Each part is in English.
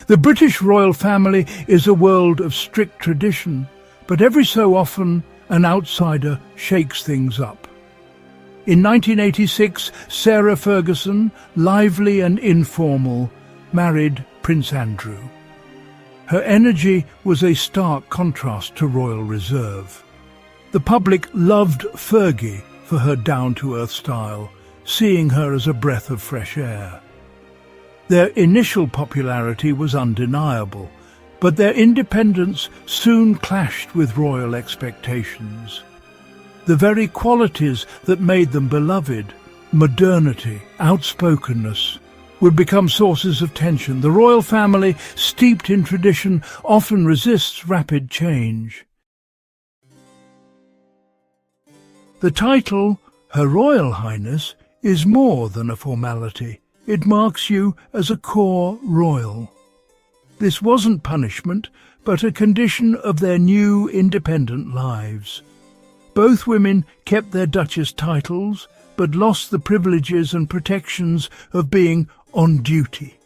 The British royal family is a world of strict tradition, but every so often an outsider shakes things up. In 1986, Sarah Ferguson, lively and informal, married Prince Andrew. Her energy was a stark contrast to royal reserve. The public loved Fergie for her down-to-earth style, seeing her as a breath of fresh air. Their initial popularity was undeniable, but their independence soon clashed with royal expectations. The very qualities that made them beloved, modernity, outspokenness, would become sources of tension. The royal family, steeped in tradition, often resists rapid change. The title, Her Royal Highness, is more than a formality. It marks you as a core royal. This wasn't punishment, but a condition of their new independent lives. Both women kept their Duchess titles, but lost the privileges and protections of being on duty.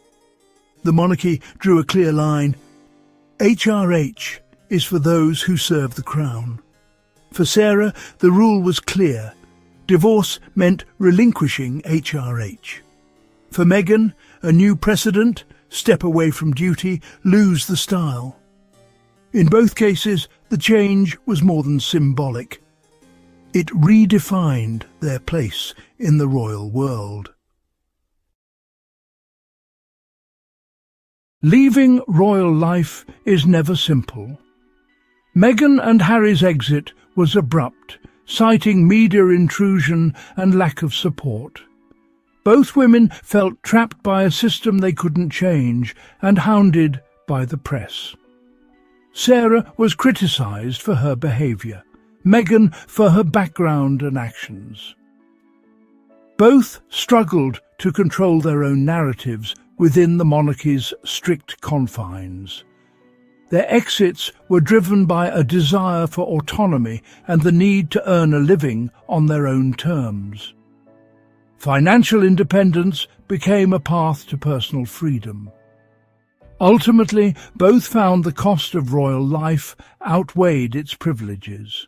The monarchy drew a clear line. HRH is for those who serve the crown. For Sarah, the rule was clear. Divorce meant relinquishing HRH. For Meghan, a new precedent: step away from duty, lose the style. In both cases, the change was more than symbolic. It redefined their place in the royal world. Leaving royal life is never simple. Meghan and Harry's exit was abrupt, citing media intrusion and lack of support. Both women felt trapped by a system they couldn't change and hounded by the press. Sarah was criticised for her behaviour, Meghan for her background and actions. Both struggled to control their own narratives within the monarchy's strict confines. Their exits were driven by a desire for autonomy and the need to earn a living on their own terms. Financial independence became a path to personal freedom. Ultimately, both found the cost of royal life outweighed its privileges.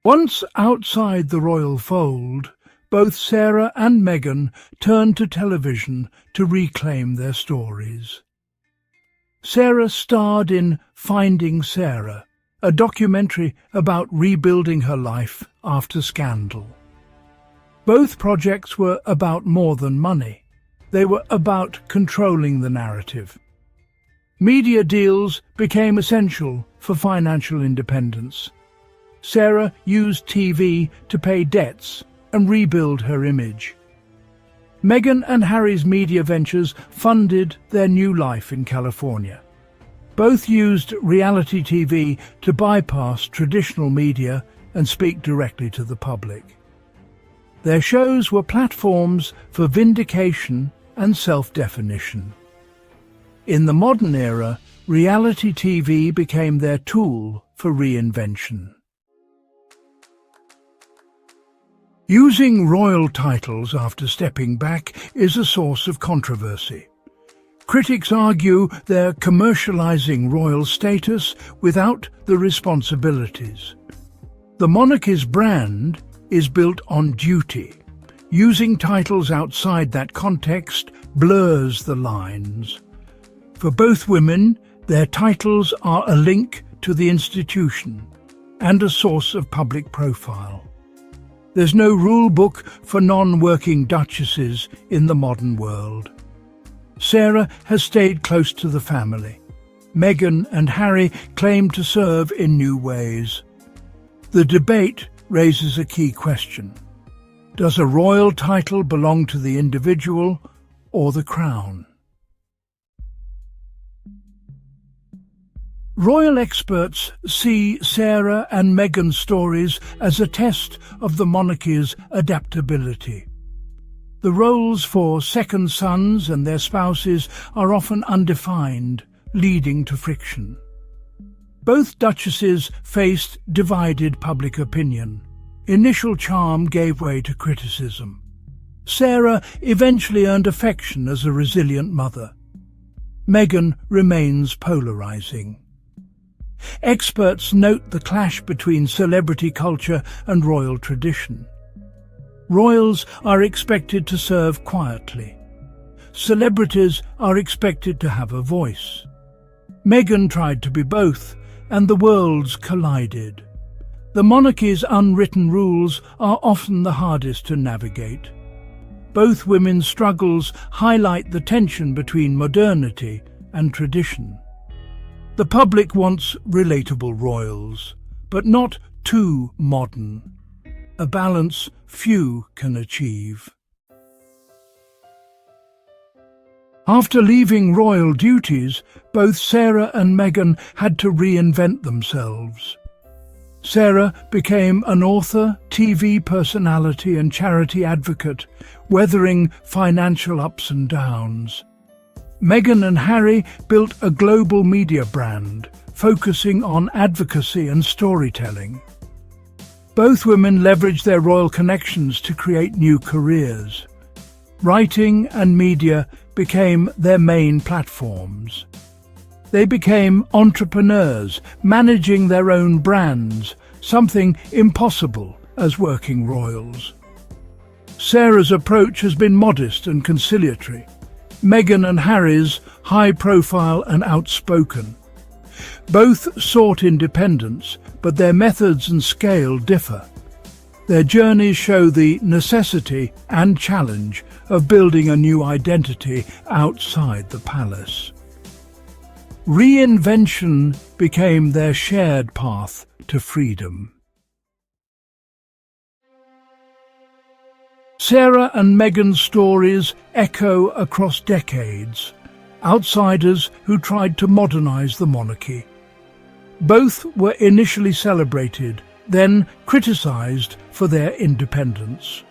Once outside the royal fold, both Sarah and Meghan turned to television to reclaim their stories. Sarah starred in Finding Sarah, a documentary about rebuilding her life after scandal. Both projects were about more than money. They were about controlling the narrative. Media deals became essential for financial independence. Sarah used TV to pay debts and rebuild her image. Meghan and Harry's media ventures funded their new life in California. Both used reality TV to bypass traditional media and speak directly to the public. Their shows were platforms for vindication and self-definition. In the modern era, reality TV became their tool for reinvention. Using royal titles after stepping back is a source of controversy. Critics argue they're commercializing royal status without the responsibilities. The monarchy's brand is built on duty. Using titles outside that context blurs the lines. For both women, their titles are a link to the institution and a source of public profile. There's no rule book for non-working duchesses in the modern world. Sarah has stayed close to the family. Meghan and Harry claim to serve in new ways. The debate raises a key question. Does a royal title belong to the individual or the crown? Royal experts see Sarah and Meghan's stories as a test of the monarchy's adaptability. The roles for second sons and their spouses are often undefined, leading to friction. Both duchesses faced divided public opinion. Initial charm gave way to criticism. Sarah eventually earned affection as a resilient mother. Meghan remains polarizing. Experts note the clash between celebrity culture and royal tradition. Royals are expected to serve quietly. Celebrities are expected to have a voice. Meghan tried to be both, and the worlds collided. The monarchy's unwritten rules are often the hardest to navigate. Both women's struggles highlight the tension between modernity and tradition. The public wants relatable royals, but not too modern. A balance few can achieve. After leaving royal duties, both Sarah and Meghan had to reinvent themselves. Sarah became an author, TV personality and charity advocate, weathering financial ups and downs. Meghan and Harry built a global media brand, focusing on advocacy and storytelling. Both women leveraged their royal connections to create new careers. Writing and media became their main platforms. They became entrepreneurs, managing their own brands, something impossible as working royals. Sarah's approach has been modest and conciliatory. Meghan and Harry's high-profile and outspoken. Both sought independence, but their methods and scale differ. Their journeys show the necessity and challenge of building a new identity outside the palace. Reinvention became their shared path to freedom. Sarah and Meghan's stories echo across decades. Outsiders who tried to modernize the monarchy. Both were initially celebrated, then criticized for their independence.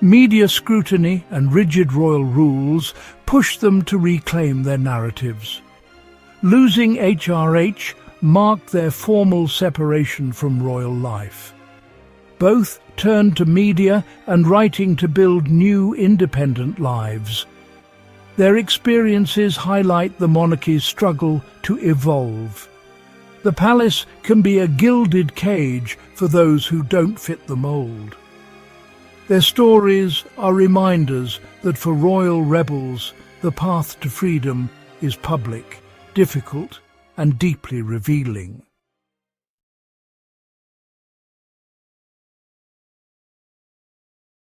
Media scrutiny and rigid royal rules pushed them to reclaim their narratives. Losing HRH marked their formal separation from royal life. Both turned to media and writing to build new independent lives. Their experiences highlight the monarchy's struggle to evolve. The palace can be a gilded cage for those who don't fit the mold. Their stories are reminders that for royal rebels, the path to freedom is public, difficult, and deeply revealing.